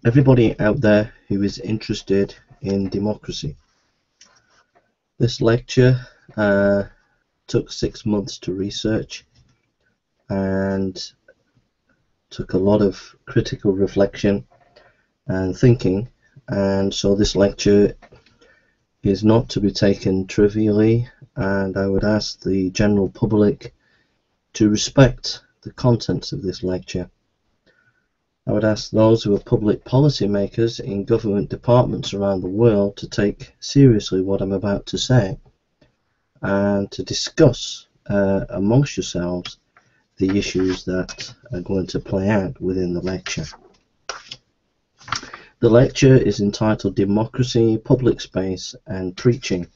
Everybody out there who is interested in democracy. This lecture took 6 months to research and took a lot of critical reflection and thinking, and so this lecture is not to be taken trivially, and I would ask the general public to respect the contents of this lecture. I would ask those who are public policy makers in government departments around the world to take seriously what I'm about to say and to discuss amongst yourselves the issues that are going to play out within the lecture. The lecture is entitled Democracy, Public Space and Preaching.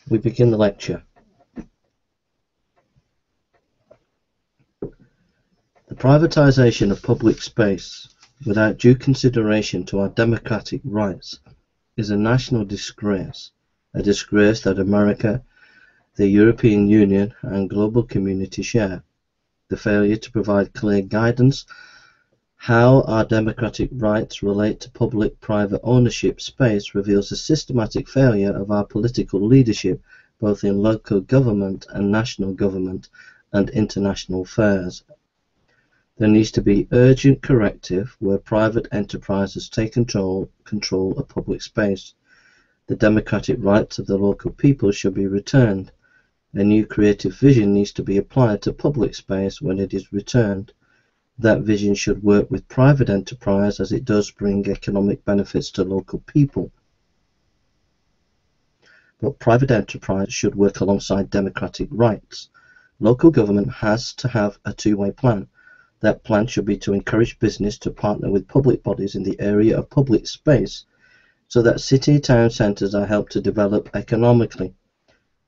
We begin the lecture. The privatization of public space without due consideration to our democratic rights is a national disgrace, a disgrace that America, the European Union and global community share. The failure to provide clear guidance how our democratic rights relate to public-private ownership space reveals a systematic failure of our political leadership both in local government and national government and international affairs. There needs to be urgent corrective where private enterprises take control of public space. The democratic rights of the local people should be returned. A new creative vision needs to be applied to public space when it is returned. That vision should work with private enterprise as it does bring economic benefits to local people. But private enterprise should work alongside democratic rights. Local government has to have a two-way plan. That plan should be to encourage business to partner with public bodies in the area of public space so that city town centres are helped to develop economically,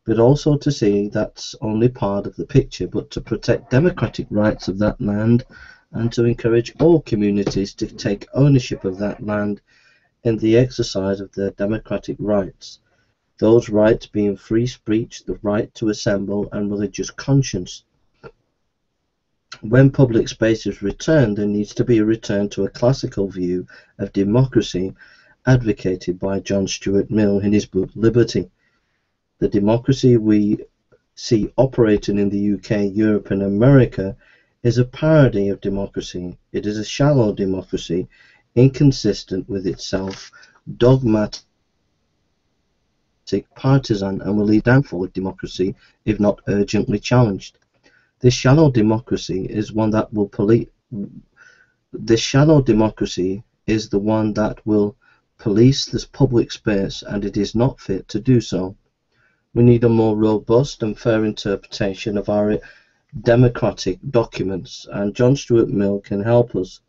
but also to see that's only part of the picture, but to protect democratic rights of that land and to encourage all communities to take ownership of that land in the exercise of their democratic rights. Those rights being free speech, the right to assemble and religious conscience. When public space is returned, there needs to be a return to a classical view of democracy advocated by John Stuart Mill in his book Liberty. The democracy we see operating in the UK, Europe and America is a parody of democracy. It is a shallow democracy, inconsistent with itself, dogmatic, partisan, and will lead downfall of democracy if not urgently challenged. This shallow democracy is one that will police this public space, and it is not fit to do so. We need a more robust and fair interpretation of our democratic documents, and John Stuart Mill can help us.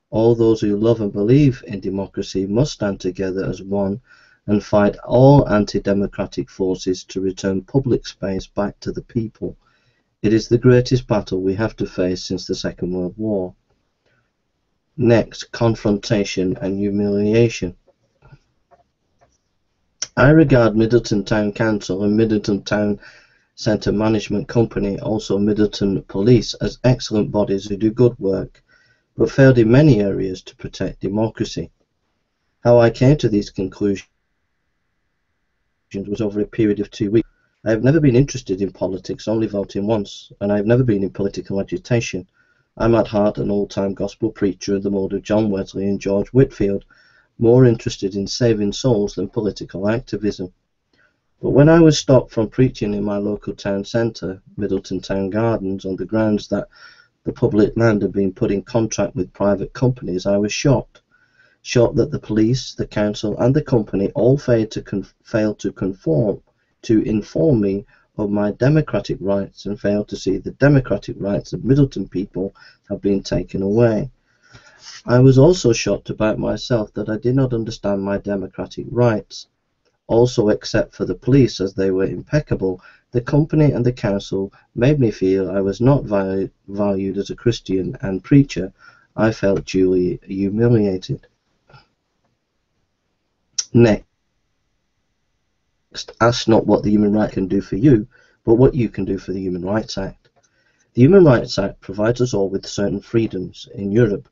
All those who love and believe in democracy must stand together as one and fight all anti-democratic forces to return public space back to the people. It is the greatest battle we have to face since the Second World War. Next, confrontation and humiliation. I regard Middleton Town Council and Middleton Town Centre Management Company, also Middleton Police, as excellent bodies who do good work, but failed in many areas to protect democracy. How I came to these conclusions was over a period of 2 weeks. I have never been interested in politics, only voting once, and I have never been in political agitation. I'm at heart an old-time gospel preacher of the mold of John Wesley and George Whitefield, more interested in saving souls than political activism. But when I was stopped from preaching in my local town centre, Middleton Town Gardens, on the grounds that the public land had been put in contract with private companies, I was shocked. Shocked that the police, the council and the company all failed to inform me of my democratic rights and failed to see the democratic rights of Middleton people have been taken away. I was also shocked about myself that I did not understand my democratic rights. Also, except for the police, as they were impeccable, the company and the council made me feel I was not valued as a Christian and preacher. I felt duly humiliated. Next, ask not what the human right can do for you, but what you can do for the Human Rights Act. The Human Rights Act provides us all with certain freedoms. In Europe,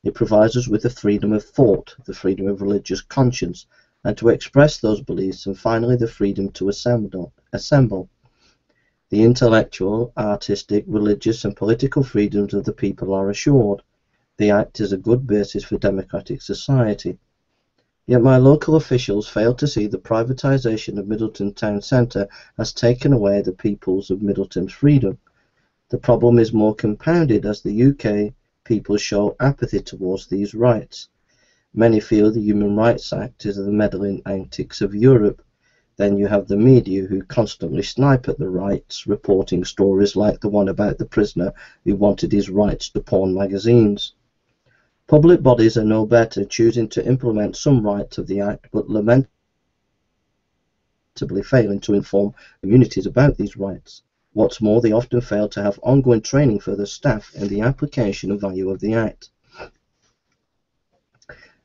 it provides us with the freedom of thought, the freedom of religious conscience, and to express those beliefs, and finally the freedom to assemble. The intellectual, artistic, religious, and political freedoms of the people are assured. The Act is a good basis for democratic society. Yet my local officials fail to see the privatisation of Middleton Town Centre has taken away the peoples of Middleton's freedom. The problem is more compounded as the UK people show apathy towards these rights. Many feel the Human Rights Act is the meddling antics of Europe. Then you have the media who constantly snipe at the rights, reporting stories like the one about the prisoner who wanted his rights to porn magazines. Public bodies are no better, choosing to implement some rights of the Act, but lamentably failing to inform communities about these rights. What's more, they often fail to have ongoing training for their staff in the application and value of the Act.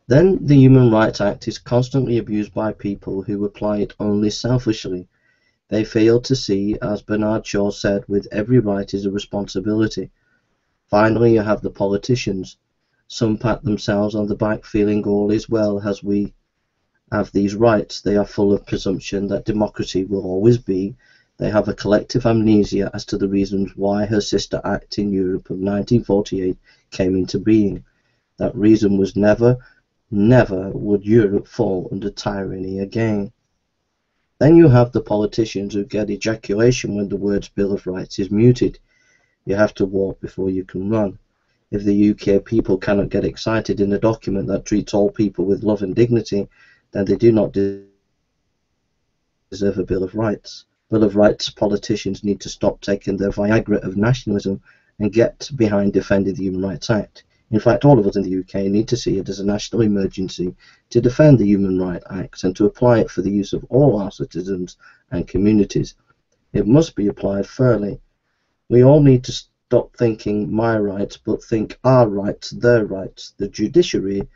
Then the Human Rights Act is constantly abused by people who apply it only selfishly. They fail to see, as Bernard Shaw said, with every right is a responsibility. Finally, you have the politicians. Some pat themselves on the back feeling all is well as we have these rights. They are full of presumption that democracy will always be. They have a collective amnesia as to the reasons why her sister act in Europe of 1948 came into being. That reason was never would Europe fall under tyranny again. Then you have the politicians who get ejaculation when the words Bill of Rights is muted. You have to walk before you can run. If the UK people cannot get excited in a document that treats all people with love and dignity, then they do not deserve a Bill of Rights. Bill of Rights politicians need to stop taking their Viagra of nationalism and get behind defending the Human Rights Act. In fact, all of us in the UK need to see it as a national emergency to defend the Human Rights Act and to apply it for the use of all our citizens and communities. It must be applied fairly. We all need to stop thinking my rights, but think our rights, their rights. The judiciary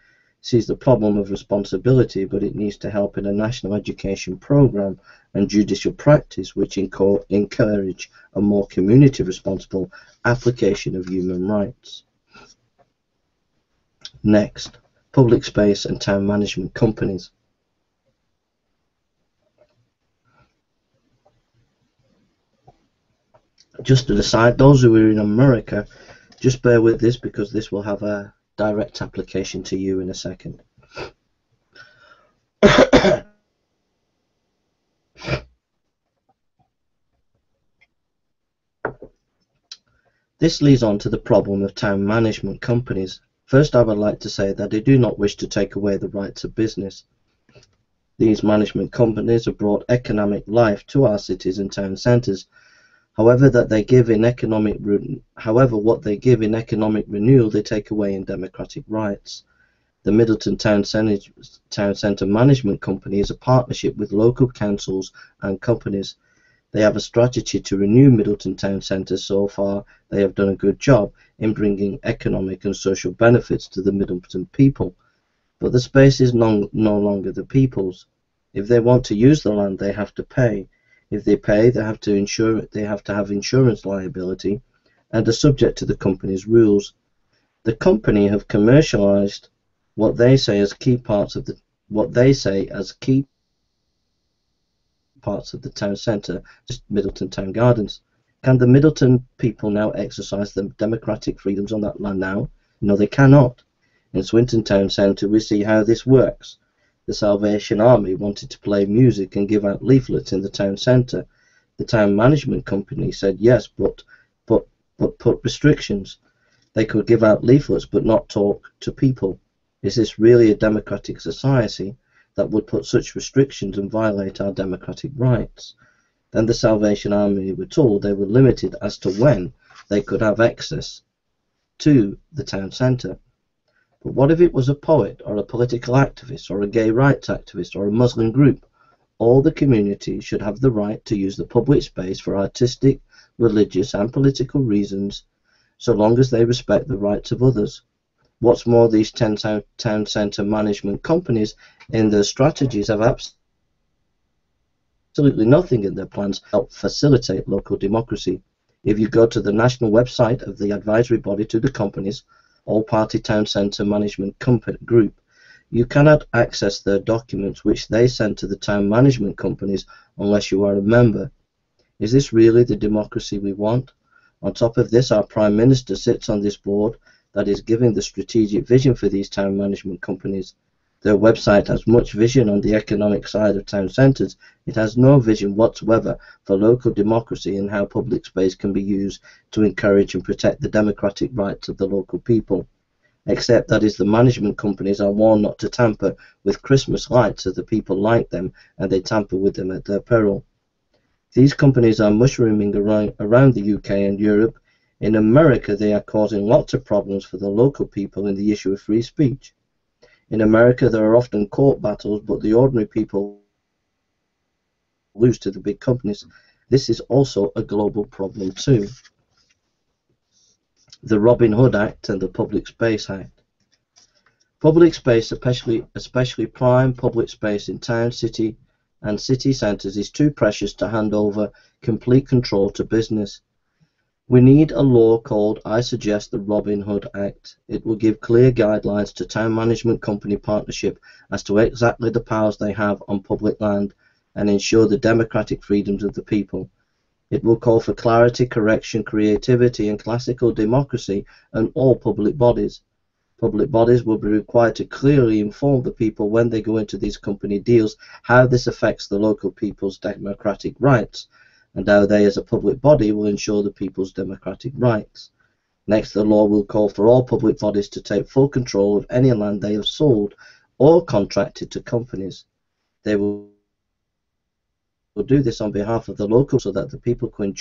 sees the problem of responsibility, but it needs to help in a national education program and judicial practice which encourage a more community responsible application of human rights. Next, public space and town management companies. Just to decide, those who are in America, just bear with this because this will have a direct application to you in a second. This leads on to the problem of town management companies. First, I would like to say that I do not wish to take away the rights of business. These management companies have brought economic life to our cities and town centres. However, what they give in economic renewal, they take away in democratic rights. The Middleton Town Centre Management Company is a partnership with local councils and companies. They have a strategy to renew Middleton Town Centre. So far, they have done a good job in bringing economic and social benefits to the Middleton people. But the space is no longer the people's. If they want to use the land, they have to pay. If they pay, they have to have insurance liability and are subject to the company's rules. The company have commercialized what they say as key parts of the town centre, just Middleton Town Gardens. Can the Middleton people now exercise the democratic freedoms on that land now? No, they cannot. In Swinton Town Centre, we see how this works. The Salvation Army wanted to play music and give out leaflets in the town centre. The town management company said yes, but put restrictions. They could give out leaflets but not talk to people. Is this really a democratic society that would put such restrictions and violate our democratic rights? Then the Salvation Army were told they were limited as to when they could have access to the town centre. But what if it was a poet or a political activist or a gay rights activist or a Muslim group? All the community should have the right to use the public space for artistic, religious and political reasons, so long as they respect the rights of others. What's more, these town centre management companies in their strategies have absolutely nothing in their plans to help facilitate local democracy. If you go to the national website of the advisory body to the companies, all-party town centre management group, you cannot access their documents which they send to the town management companies unless you are a member. Is this really the democracy we want? On top of this, our Prime Minister sits on this board that is giving the strategic vision for these town management companies. Their website has much vision on the economic side of town centres. It has no vision whatsoever for local democracy and how public space can be used to encourage and protect the democratic rights of the local people. Except that is the management companies are warned not to tamper with Christmas lights so the people like them and they tamper with them at their peril. These companies are mushrooming around the UK and Europe. In America, they are causing lots of problems for the local people in the issue of free speech. In America, there are often court battles, but the ordinary people lose to the big companies. This is also a global problem too. The Robin Hood Act and the Public Space Act. Public space, especially prime public space in town, city and city centres, is too precious to hand over complete control to business. We need a law called, I suggest, the Robin Hood Act. It will give clear guidelines to town management company partnership as to exactly the powers they have on public land and ensure the democratic freedoms of the people. It will call for clarity, correction, creativity and classical democracy in all public bodies. Public bodies will be required to clearly inform the people when they go into these company deals how this affects the local people's democratic rights and how they as a public body will ensure the people's democratic rights. Next, the law will call for all public bodies to take full control of any land they have sold or contracted to companies. They will do this on behalf of the local so that the people can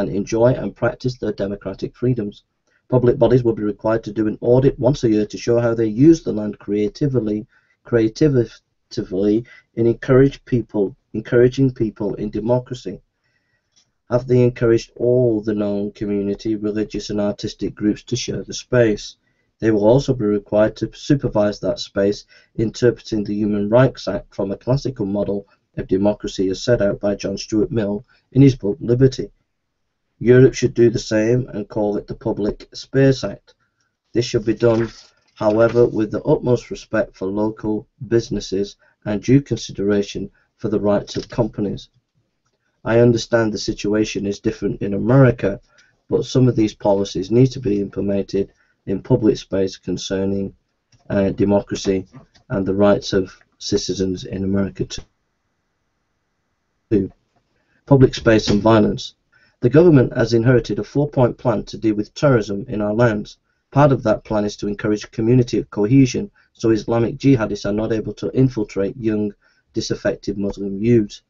enjoy and practice their democratic freedoms. Public bodies will be required to do an audit once a year to show how they use the land creatively in encouraging people in democracy. Have they encouraged all the known community, religious and artistic groups to share the space? They will also be required to supervise that space, interpreting the Human Rights Act from a classical model of democracy as set out by John Stuart Mill in his book Liberty. Europe should do the same and call it the Public Space Act. This should be done, however, with the utmost respect for local businesses and due consideration for the rights of companies. I understand the situation is different in America, but some of these policies need to be implemented in public space concerning democracy and the rights of citizens in America too. Public space and violence. The government has inherited a 4-point plan to deal with terrorism in our lands. Part of that plan is to encourage community cohesion so Islamic jihadists are not able to infiltrate young, disaffected Muslim youths.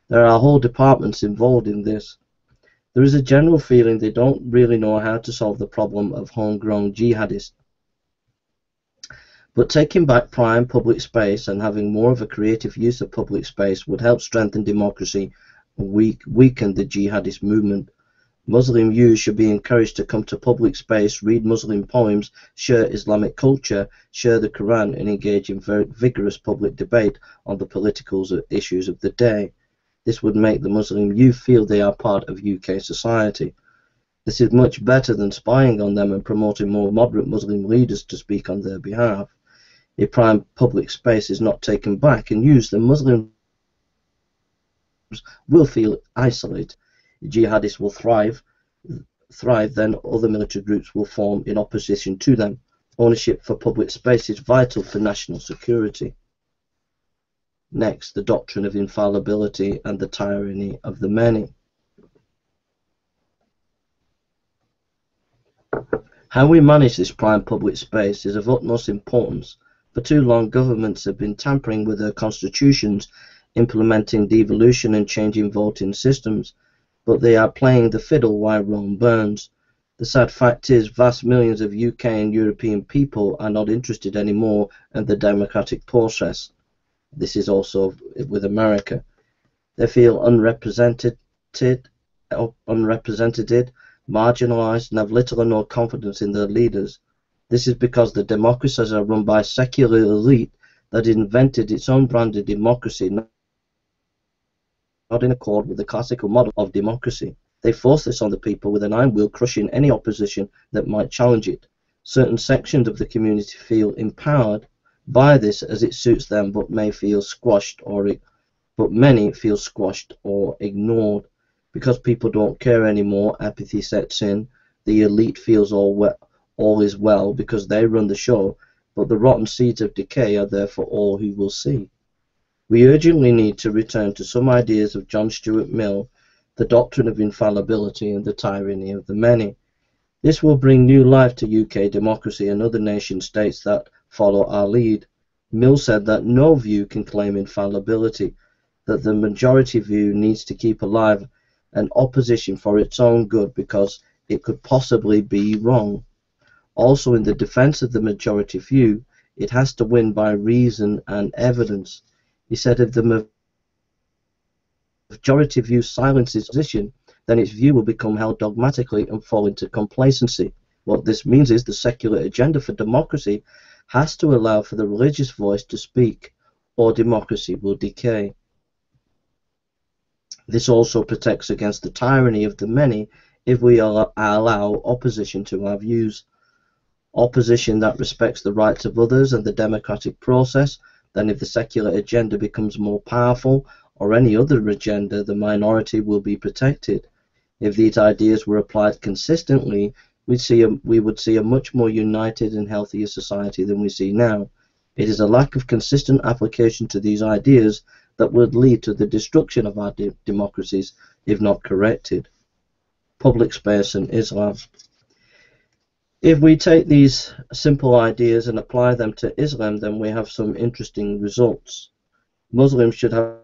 There are whole departments involved in this. There is a general feeling they don't really know how to solve the problem of homegrown jihadists. But taking back prime public space and having more of a creative use of public space would help strengthen democracy and weaken the jihadist movement. Muslim youth should be encouraged to come to public space, read Muslim poems, share Islamic culture, share the Quran and engage in very vigorous public debate on the political issues of the day. This would make the Muslim youth feel they are part of UK society. This is much better than spying on them and promoting more moderate Muslim leaders to speak on their behalf. If prime public space is not taken back and used, then Muslims will feel isolated. Jihadists will thrive, then other military groups will form in opposition to them. Ownership for public space is vital for national security. Next, the doctrine of infallibility and the tyranny of the many. How we manage this prime public space is of utmost importance. For too long, governments have been tampering with their constitutions, implementing devolution and changing voting systems, but they are playing the fiddle while Rome burns. The sad fact is, vast millions of UK and European people are not interested anymore in the democratic process. This is also with America. They feel unrepresented, marginalized, and have little or no confidence in their leaders. This is because the democracies are run by a secular elite that invented its own brand of democracy, not in accord with the classical model of democracy. They force this on the people with an iron will, crushing any opposition that might challenge it. Certain sections of the community feel empowered by this as it suits them, but many feel squashed or ignored. Because people don't care anymore, apathy sets in. The elite feels all is well because they run the show, but the rotten seeds of decay are there for all who will see. We urgently need to return to some ideas of John Stuart Mill, the doctrine of infallibility and the tyranny of the many. This will bring new life to UK democracy and other nation states that follow our lead. Mill said that no view can claim infallibility, that the majority view needs to keep alive an opposition for its own good because it could possibly be wrong. Also, in the defense of the majority view, it has to win by reason and evidence. He said if the majority view silences opposition, then its view will become held dogmatically and fall into complacency. What this means is the secular agenda for democracy has to allow for the religious voice to speak, or democracy will decay. This also protects against the tyranny of the many if we allow opposition to our views. Opposition that respects the rights of others and the democratic process. Then if the secular agenda becomes more powerful, or any other agenda, the minority will be protected. If these ideas were applied consistently, we would see a much more united and healthier society than we see now. It is a lack of consistent application to these ideas that would lead to the destruction of our democracies if not corrected. Public space and Islam. If we take these simple ideas and apply them to Islam, then we have some interesting results. Muslims should have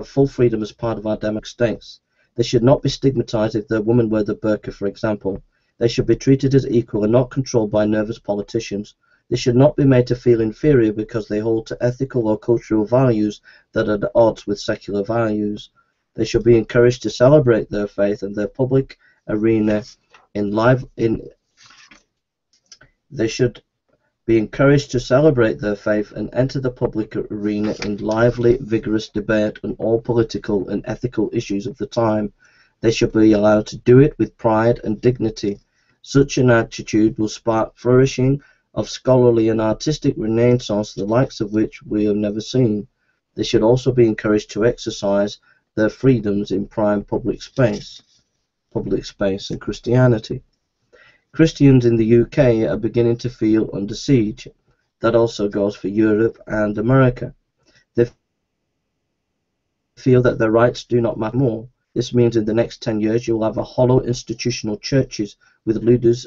full freedom as part of our democratic states. They should not be stigmatized if their women wear the burqa, for example. They should be treated as equal and not controlled by nervous politicians. They should not be made to feel inferior because they hold to ethical or cultural values that are at odds with secular values. They should be encouraged to celebrate their faith and their public arena They should be encouraged to celebrate their faith and enter the public arena in lively, vigorous debate on all political and ethical issues of the time. They should be allowed to do it with pride and dignity. Such an attitude will spark flourishing of scholarly and artistic renaissance, the likes of which we have never seen. They should also be encouraged to exercise their freedoms in prime public space and Christianity. Christians in the UK are beginning to feel under siege. That also goes for Europe and America. They feel that their rights do not matter more. This means in the next 10 years you will have a hollow institutional churches with leaders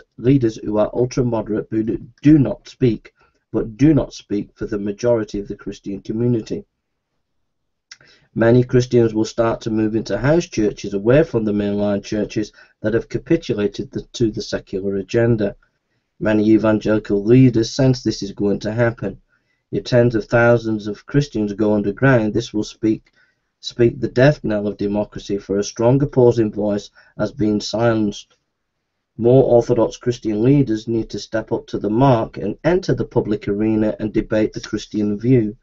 who are ultra-moderate who do not speak for the majority of the Christian community. Many Christians will start to move into house churches away from the mainline churches that have capitulated to the secular agenda. Many evangelical leaders sense this is going to happen. If tens of thousands of Christians go underground, this will speak the death knell of democracy, for a strong opposing voice has been silenced. More Orthodox Christian leaders need to step up to the mark and enter the public arena and debate the Christian view.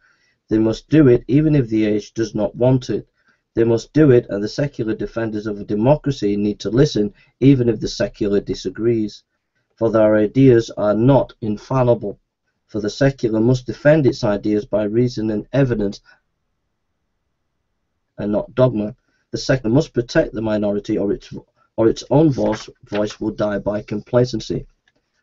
They must do it even if the age does not want it. They must do it, and the secular defenders of a democracy need to listen even if the secular disagrees. For their ideas are not infallible. For the secular must defend its ideas by reason and evidence and not dogma. The secular must protect the minority, or its own voice will die by complacency.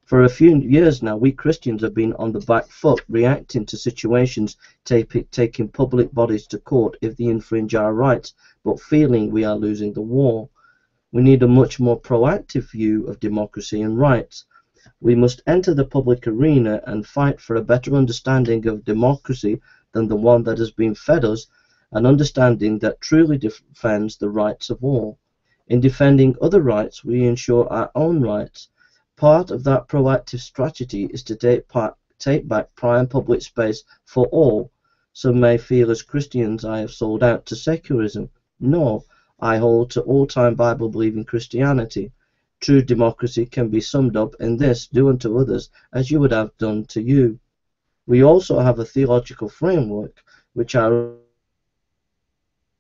For a few years now, we Christians have been on the back foot, reacting to situations, taking public bodies to court if they infringe our rights, but feeling we are losing the war. We need a much more proactive view of democracy and rights. We must enter the public arena and fight for a better understanding of democracy than the one that has been fed us, an understanding that truly defends the rights of all. In defending other rights, we ensure our own rights. Part of that proactive strategy is to take back prime public space for all. Some may feel as Christians I have sold out to secularism. No, I hold to all-time Bible-believing Christianity. True democracy can be summed up in this: do unto others as you would have done to you. We also have a theological framework which our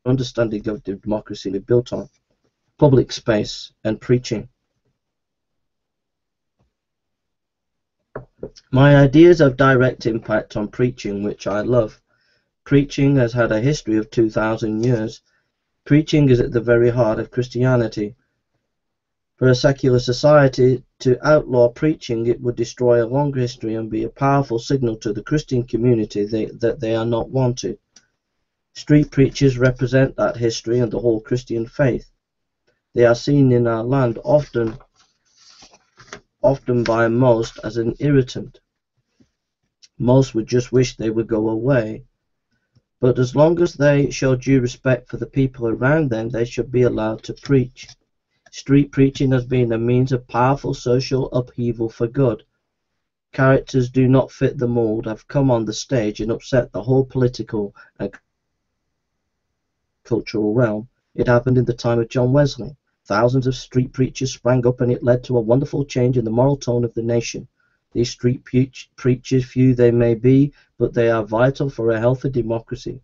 understanding of democracy built on public space and preaching. My ideas have direct impact on preaching, which I love. Preaching has had a history of 2,000 years. Preaching is at the very heart of Christianity. For a secular society to outlaw preaching, it would destroy a long history and be a powerful signal to the Christian community that they are not wanted. Street preachers represent that history and the whole Christian faith. They are seen in our land often by most as an irritant. Most would just wish they would go away. But as long as they show due respect for the people around them, they should be allowed to preach. Street preaching has been a means of powerful social upheaval for good. Characters do not fit the mold have come on the stage and upset the whole political and cultural realm. It happened in the time of John Wesley. Thousands of street preachers sprang up, and it led to a wonderful change in the moral tone of the nation. These street preachers, few they may be, but they are vital for a healthy democracy.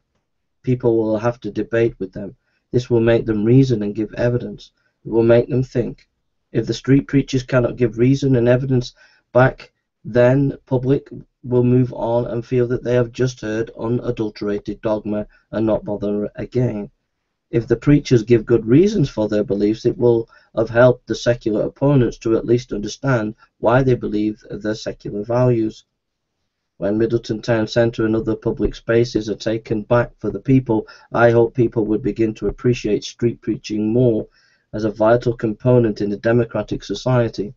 People will have to debate with them. This will make them reason and give evidence. It will make them think. If the street preachers cannot give reason and evidence back, then public will move on and feel that they have just heard unadulterated dogma and not bother again. If the preachers give good reasons for their beliefs, it will have helped the secular opponents to at least understand why they believe their secular values. When Middleton Town Centre and other public spaces are taken back for the people, I hope people would begin to appreciate street preaching more as a vital component in a democratic society.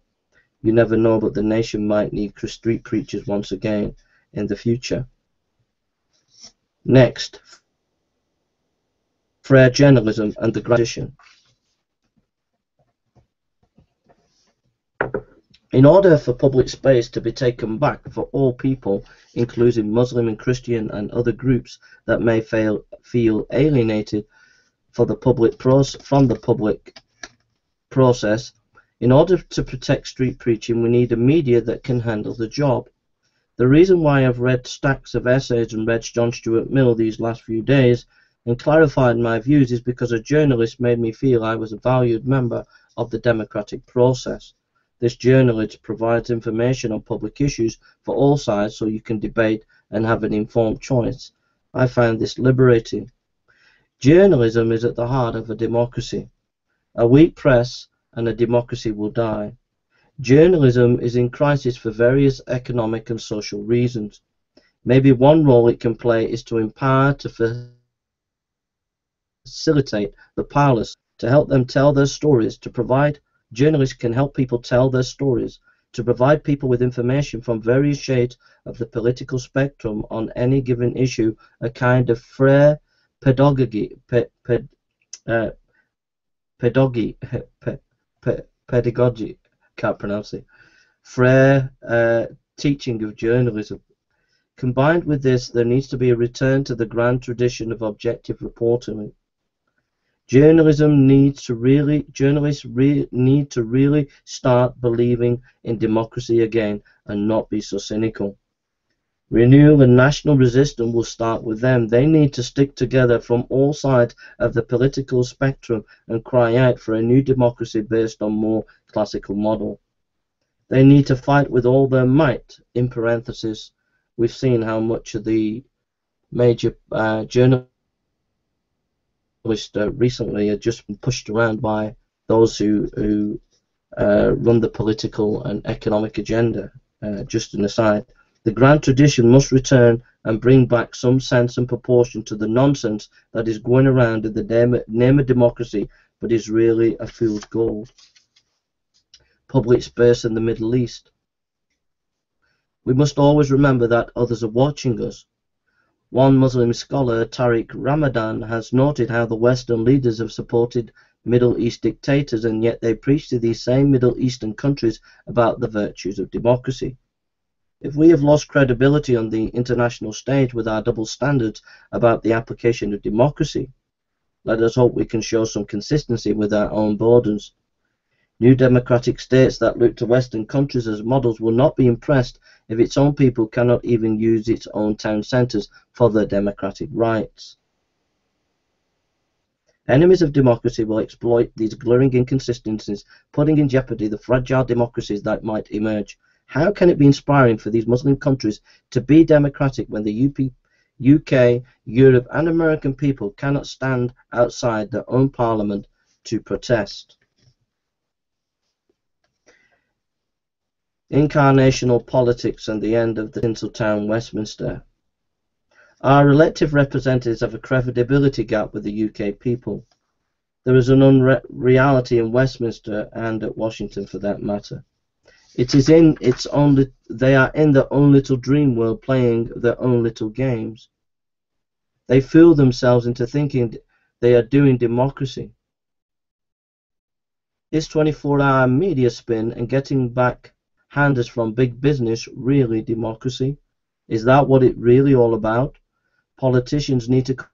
You never know, but the nation might need street preachers once again in the future. Next, Frere journalism and the tradition. In order for public space to be taken back for all people, including Muslim and Christian and other groups that may feel alienated from the public process, in order to protect street preaching, we need a media that can handle the job. The reason why I've read stacks of essays and read John Stuart Mill these last few days and clarified my views is because a journalist made me feel I was a valued member of the democratic process. This journalist provides information on public issues for all sides so you can debate and have an informed choice. I find this liberating. Journalism is at the heart of a democracy. A weak press and a democracy will die. Journalism is in crisis for various economic and social reasons. Maybe one role it can play is to empower, to facilitate the powerless, to help them tell their stories, to provide. Journalists can help people tell their stories, to provide people with information from various shades of the political spectrum on any given issue, a kind of Frere pedagogy, can't pronounce it, Frere teaching of journalism. Combined with this, there needs to be a return to the grand tradition of objective reporting. Journalists need to really start believing in democracy again and not be so cynical. Renewal and national resistance will start with them. They need to stick together from all sides of the political spectrum and cry out for a new democracy based on more classical model. They need to fight with all their might. In parenthesis, we've seen how much of the major journalists recently are just been pushed around by those who run the political and economic agenda. Just an aside, the grand tradition must return and bring back some sense and proportion to the nonsense that is going around in the name of democracy, but is really a fool's gold. Public space in the Middle East. We must always remember that others are watching us. One Muslim scholar, Tariq Ramadan, has noted how the Western leaders have supported Middle East dictators, and yet they preach to these same Middle Eastern countries about the virtues of democracy. If we have lost credibility on the international stage with our double standards about the application of democracy, let us hope we can show some consistency with our own borders. New democratic states that look to Western countries as models will not be impressed if its own people cannot even use its own town centres for their democratic rights. Enemies of democracy will exploit these glaring inconsistencies, putting in jeopardy the fragile democracies that might emerge. How can it be inspiring for these Muslim countries to be democratic when the UK, Europe and American people cannot stand outside their own parliament to protest? Incarnational politics and the end of the Tinseltown Westminster. Our elected representatives have a credibility gap with the UK people. There is an unreality in Westminster and at Washington for that matter. It is in its own, they are in their own little dream world playing their own little games. They fool themselves into thinking they are doing democracy. Is 24-hour media spin and getting back handers from big business really democracy? Is that what it really all about? Politicians need to come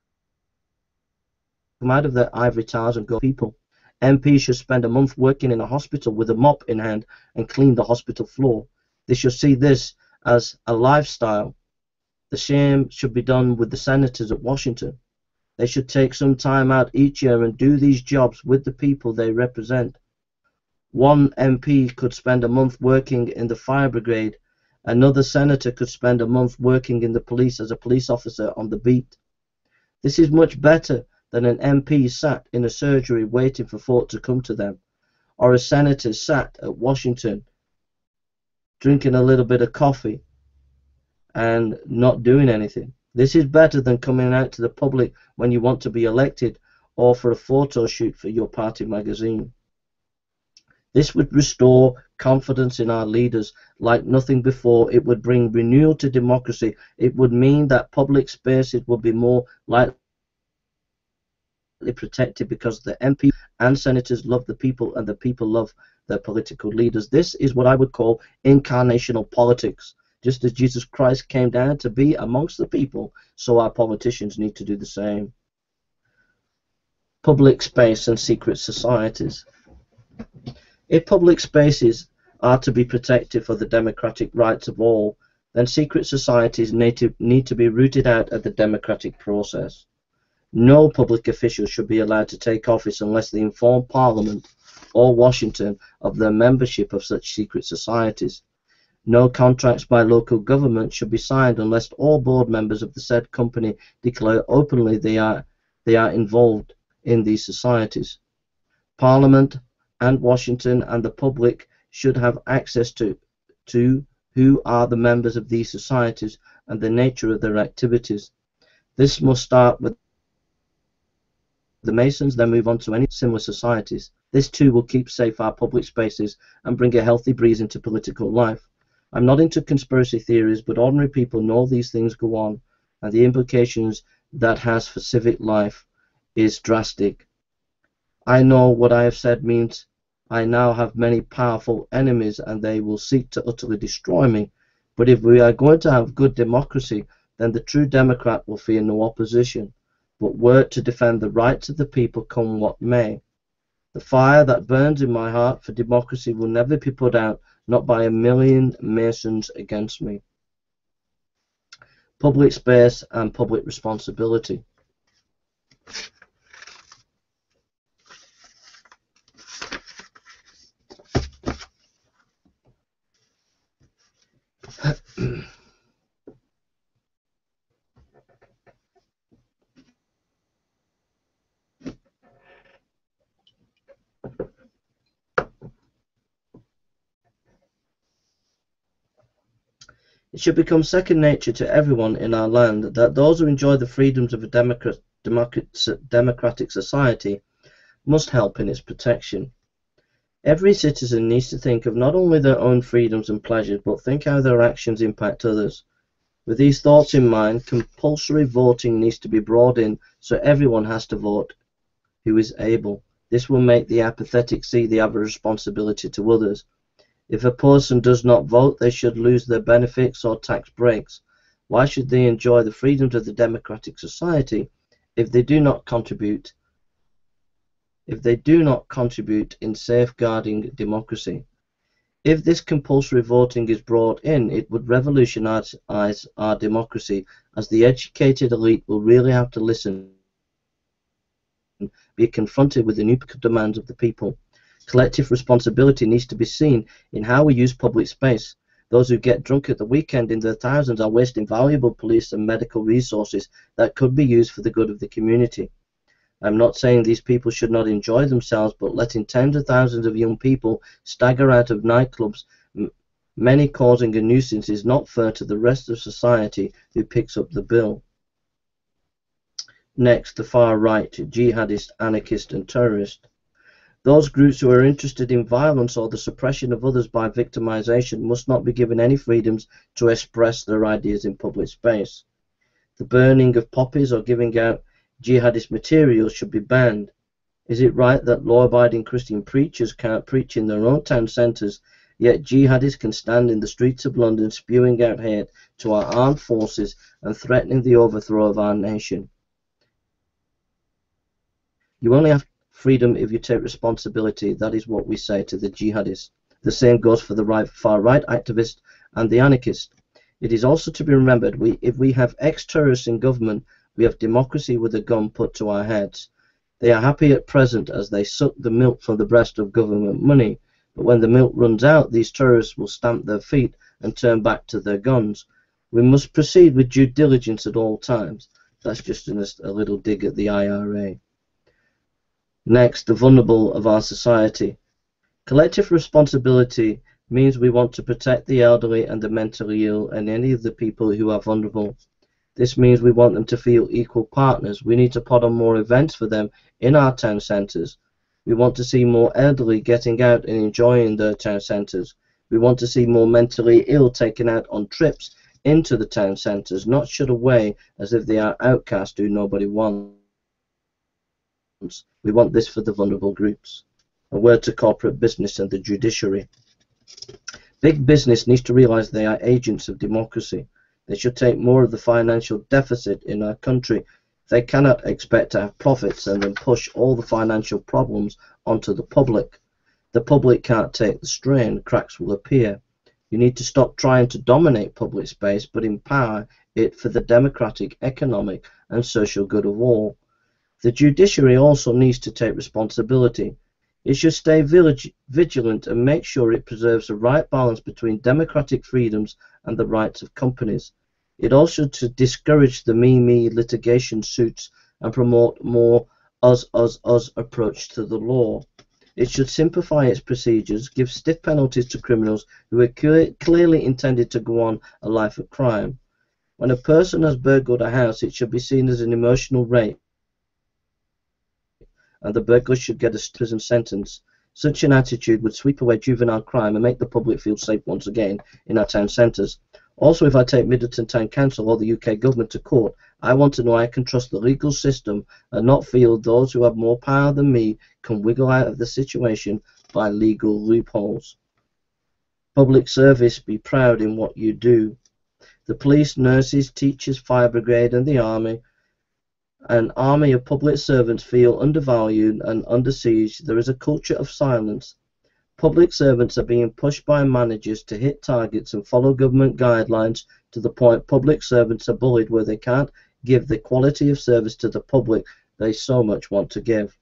out of their ivory towers and go people. MPs should spend a month working in a hospital with a mop in hand and clean the hospital floor. They should see this as a lifestyle. The same should be done with the senators at Washington. They should take some time out each year and do these jobs with the people they represent. One MP could spend a month working in the fire brigade. Another senator could spend a month working in the police as a police officer on the beat. This is much better than an MP sat in a surgery waiting for thought to come to them, or a senator sat at Washington drinking a little bit of coffee and not doing anything. This is better than coming out to the public when you want to be elected or for a photo shoot for your party magazine. This would restore confidence in our leaders like nothing before. It would bring renewal to democracy. It would mean that public spaces would be more likely protected because the MP and senators love the people and the people love their political leaders. This is what I would call incarnational politics. Just as Jesus Christ came down to be amongst the people, so our politicians need to do the same. Public space and secret societies. If public spaces are to be protected for the democratic rights of all, then secret societies need to be rooted out of the democratic process. No public official should be allowed to take office unless they inform Parliament or Washington of their membership of such secret societies. No contracts by local government should be signed unless all board members of the said company declare openly they are involved in these societies. Parliament and Washington and the public should have access to who are the members of these societies and the nature of their activities. This must start with the Masons, then move on to any similar societies. This too will keep safe our public spaces and bring a healthy breeze into political life. I'm not into conspiracy theories, but ordinary people know these things go on, and the implications that has for civic life is drastic. I know what I have said means I now have many powerful enemies and they will seek to utterly destroy me. But if we are going to have good democracy, then the true Democrat will fear no opposition, but work to defend the rights of the people come what may. The fire that burns in my heart for democracy will never be put out, not by a million Masons against me. Public space and public responsibility. It should become second nature to everyone in our land that those who enjoy the freedoms of a democratic society must help in its protection. Every citizen needs to think of not only their own freedoms and pleasures, but think how their actions impact others. With these thoughts in mind, compulsory voting needs to be brought in so everyone has to vote who is able. This will make the apathetic see they have a responsibility to others. If a person does not vote, they should lose their benefits or tax breaks. Why should they enjoy the freedoms of the democratic society if they do not contribute in safeguarding democracy? If this compulsory voting is brought in, it would revolutionize our democracy, as the educated elite will really have to listen be confronted with the new demands of the people. Collective responsibility needs to be seen in how we use public space. Those who get drunk at the weekend in their thousands are wasting valuable police and medical resources that could be used for the good of the community. I'm not saying these people should not enjoy themselves, but letting tens of thousands of young people stagger out of nightclubs, many causing a nuisance, is not fair to the rest of society who picks up the bill. Next, the far right, jihadist, anarchist and terrorist. Those groups who are interested in violence or the suppression of others by victimization must not be given any freedoms to express their ideas in public space. The burning of poppies or giving out jihadist materials should be banned. Is it right that law-abiding Christian preachers can't preach in their own town centres, yet jihadists can stand in the streets of London spewing out hate to our armed forces and threatening the overthrow of our nation? You only have freedom if you take responsibility. That is what we say to the jihadists. The same goes for the far-right activist and the anarchist. It is also to be remembered, if we have ex-terrorists in government, we have democracy with a gun put to our heads. They are happy at present as they suck the milk from the breast of government money, but when the milk runs out, these terrorists will stamp their feet and turn back to their guns. We must proceed with due diligence at all times. That's just a little dig at the IRA. Next, the vulnerable of our society. Collective responsibility means we want to protect the elderly and the mentally ill and any of the people who are vulnerable. This means we want them to feel equal partners. We need to put on more events for them in our town centres. We want to see more elderly getting out and enjoying their town centres. We want to see more mentally ill taken out on trips into the town centres, not shut away as if they are outcasts who nobody wants. We want this for the vulnerable groups. A word to corporate business and the judiciary. Big business needs to realise they are agents of democracy. They should take more of the financial deficit in our country. They cannot expect to have profits and then push all the financial problems onto the public. The public can't take the strain, cracks will appear. You need to stop trying to dominate public space, but empower it for the democratic, economic and social good of all. The judiciary also needs to take responsibility. It should stay vigilant and make sure it preserves the right balance between democratic freedoms and the rights of companies. It also should discourage the me litigation suits and promote more us approach to the law. It should simplify its procedures, give stiff penalties to criminals who are clearly intended to go on a life of crime. When a person has burgled a house, it should be seen as an emotional rape, and the burglar should get a prison sentence. Such an attitude would sweep away juvenile crime and make the public feel safe once again in our town centres. Also, if I take Middleton Town Council or the UK government to court, I want to know I can trust the legal system and not feel those who have more power than me can wiggle out of the situation by legal loopholes. Public service, be proud in what you do. The police, nurses, teachers, fire brigade and the army, an army of public servants feel undervalued and under siege. There is a culture of silence. Public servants are being pushed by managers to hit targets and follow government guidelines to the point public servants are bullied where they can't give the quality of service to the public they so much want to give.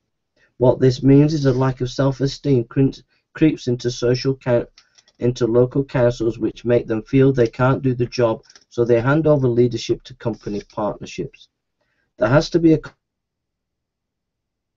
What this means is a lack of self-esteem creeps into local councils, which make them feel they can't do the job, so they hand over leadership to company partnerships. There has to be a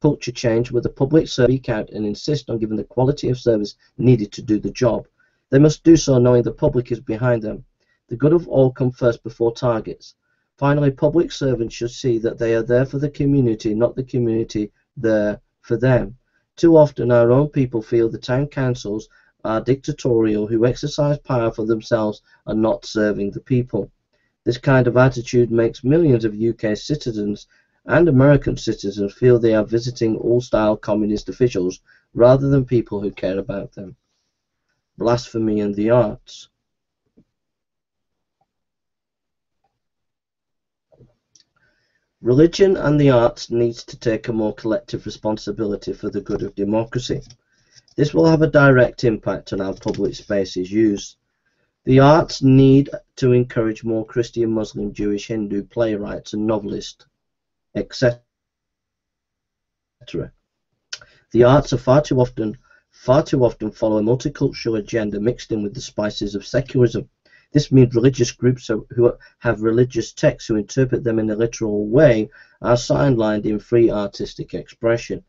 culture change where the public speak out and insist on giving the quality of service needed to do the job. They must do so knowing the public is behind them. The good of all come first before targets. Finally, public servants should see that they are there for the community, not the community there for them. Too often our own people feel the town councils are dictatorial, who exercise power for themselves and not serving the people. This kind of attitude makes millions of UK citizens and American citizens feel they are visiting old-style communist officials rather than people who care about them. Blasphemy in the arts. Religion and the arts needs to take a more collective responsibility for the good of democracy. This will have a direct impact on how public space is used. The arts need to encourage more Christian, Muslim, Jewish, Hindu playwrights and novelists, etc. The arts are far too often follow a multicultural agenda mixed in with the spices of secularism. This means religious groups who have religious texts who interpret them in a literal way are sidelined in free artistic expression.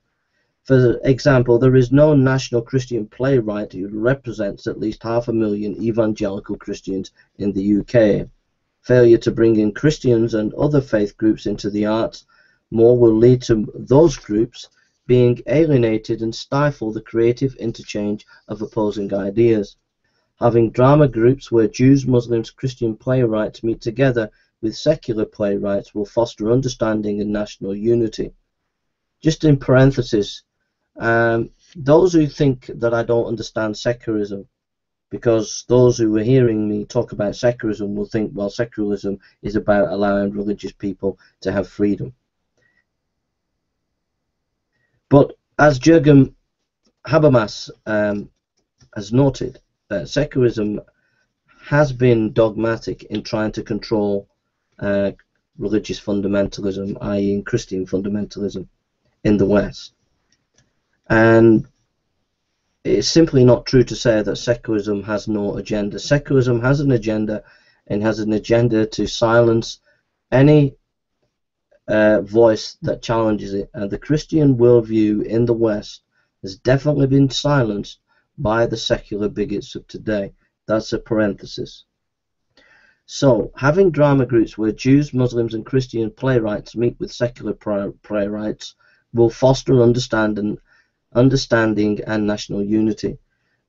For example, there is no national Christian playwright who represents at least 500,000 evangelical Christians in the UK. Failure to bring in Christians and other faith groups into the arts more will lead to those groups being alienated and stifle the creative interchange of opposing ideas. Having drama groups where Jews, Muslims, Christian playwrights meet together with secular playwrights will foster understanding and national unity. Just in parenthesis, those who think that I don't understand secularism, because those who are hearing me talk about secularism will think, well, secularism is about allowing religious people to have freedom. But as Jürgen Habermas has noted, secularism has been dogmatic in trying to control religious fundamentalism, i.e. Christian fundamentalism in the West. And it's simply not true to say that secularism has no agenda. Secularism has an agenda, and has an agenda to silence any voice that challenges it. And the Christian worldview in the West has definitely been silenced by the secular bigots of today. That's a parenthesis. So, having drama groups where Jews, Muslims, and Christian playwrights meet with secular playwrights will foster understanding and national unity.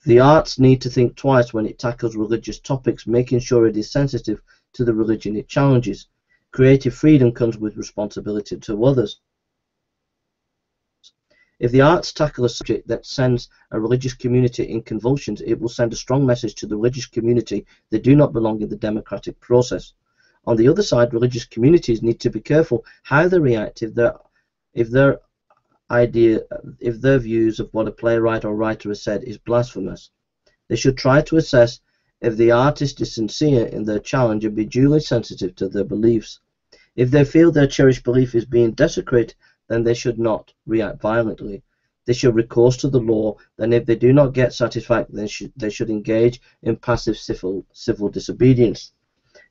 The arts need to think twice when it tackles religious topics, making sure it is sensitive to the religion it challenges. Creative freedom comes with responsibility to others. If the arts tackle a subject that sends a religious community in convulsions, it will send a strong message to the religious community they do not belong in the democratic process. On the other side, religious communities need to be careful how they react if their views of what a playwright or writer has said is blasphemous. They should try to assess if the artist is sincere in their challenge and be duly sensitive to their beliefs. If they feel their cherished belief is being desecrated, then they should not react violently. They should recourse to the law. Then if they do not get satisfaction, they should engage in passive civil disobedience.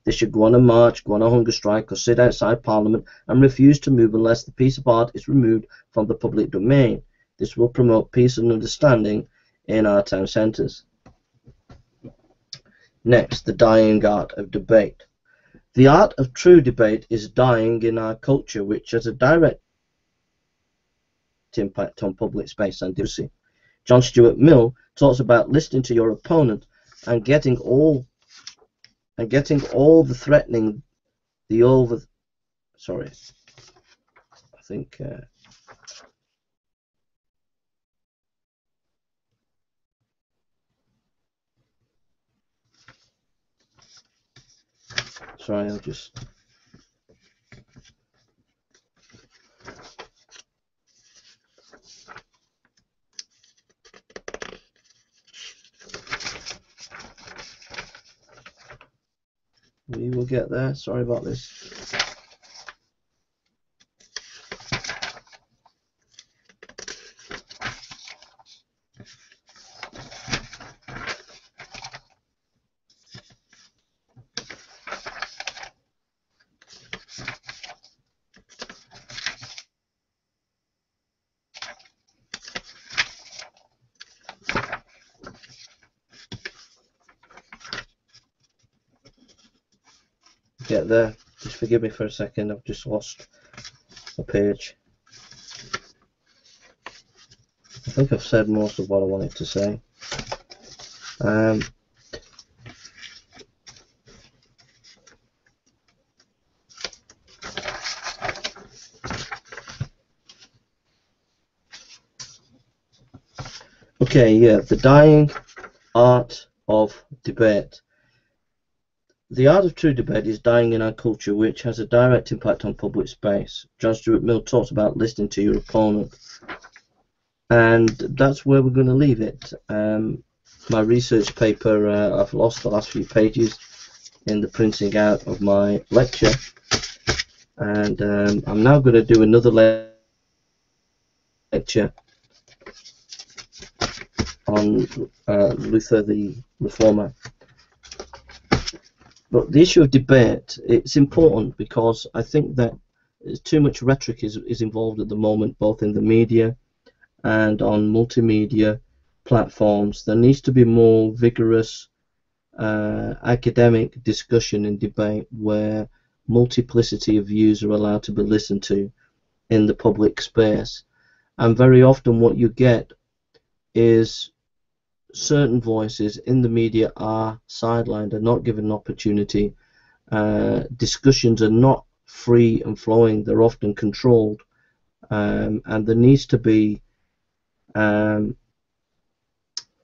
They should go on a march, go on a hunger strike, or sit outside Parliament and refuse to move unless the piece of art is removed from the public domain. This will promote peace and understanding in our town centres. Next, the dying art of debate. The art of true debate is dying in our culture, which has a direct impact on public space and democracy. John Stuart Mill talks about listening to your opponent and getting all the threatening, sorry, I think sorry, I'll just we will get there. Sorry about this. Get there. Just forgive me for a second. I've just lost a page. I think I've said most of what I wanted to say. Okay, yeah, the dying art of debate. The art of true debate is dying in our culture, which has a direct impact on public space. John Stuart Mill talks about listening to your opponent, and that's where we're going to leave it. My research paper, I've lost the last few pages in the printing out of my lecture, and I'm now going to do another lecture on Luther the Reformer. But the issue of debate, it's important because I think that too much rhetoric is involved at the moment, both in the media and on multimedia platforms. There needs to be more vigorous academic discussion and debate where multiplicity of views are allowed to be listened to in the public space. And very often what you get is certain voices in the media are sidelined, are not given an opportunity. Discussions are not free and flowing, they're often controlled, and there needs to be a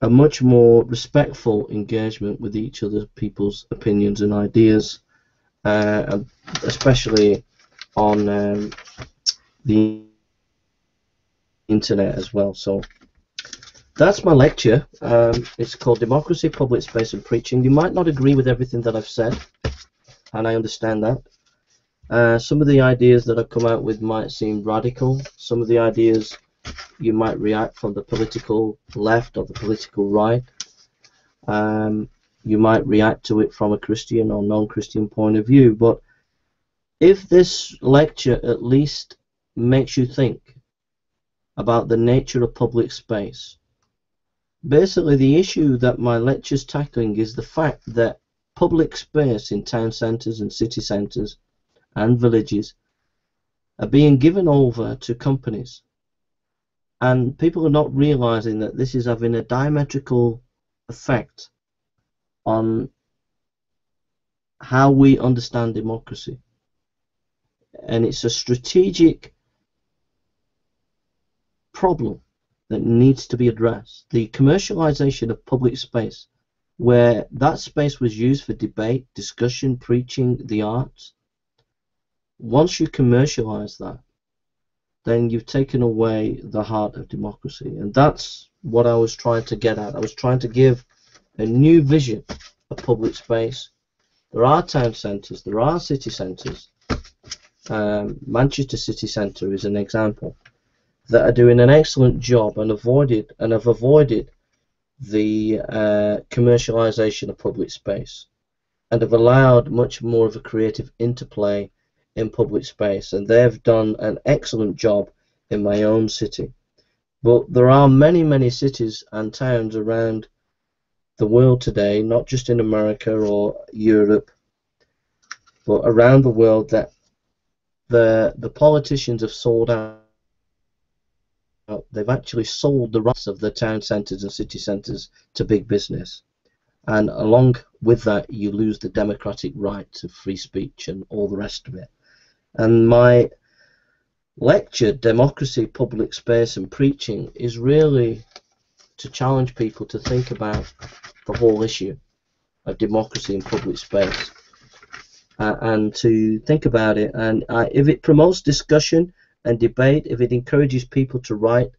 much more respectful engagement with each other people's opinions and ideas, especially on the internet as well. So that's my lecture. It's called Democracy, Public Space and Preaching. You might not agree with everything that I've said, and I understand that. Some of the ideas that I've come out with might seem radical. Some of the ideas you might react from the political left or the political right. You might react to it from a Christian or non-Christian point of view. But if this lecture at least makes you think about the nature of public space, basically the issue that my lecture is tackling is the fact that public space in town centres and city centres and villages are being given over to companies, and people are not realizing that this is having a diametrical effect on how we understand democracy, and it's a strategic problem that needs to be addressed. The commercialization of public space, where that space was used for debate, discussion, preaching, the arts, once you commercialize that, then you've taken away the heart of democracy. And that's what I was trying to get at. I was trying to give a new vision of public space. There are town centres, there are city centres. Manchester City Centre is an example that are doing an excellent job and have avoided the commercialisation of public space, and have allowed much more of a creative interplay in public space, and they've done an excellent job in my own city. But there are many cities and towns around the world today, not just in America or Europe, but around the world, that the politicians have sold out. They've actually sold the rights of the town centres and city centres to big business, and along with that you lose the democratic rights of free speech and all the rest of it. And my lecture, Democracy, Public Space and Preaching, is really to challenge people to think about the whole issue of democracy and public space, and to think about it, and if it promotes discussion and debate, if it encourages people to write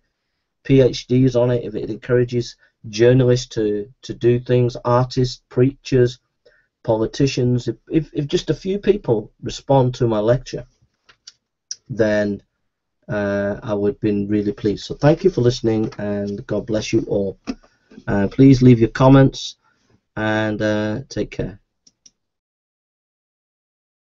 PhDs on it, if it encourages journalists to do things, artists, preachers, politicians, if just a few people respond to my lecture, then I would have been really pleased. So thank you for listening, and God bless you all. Please leave your comments, and take care.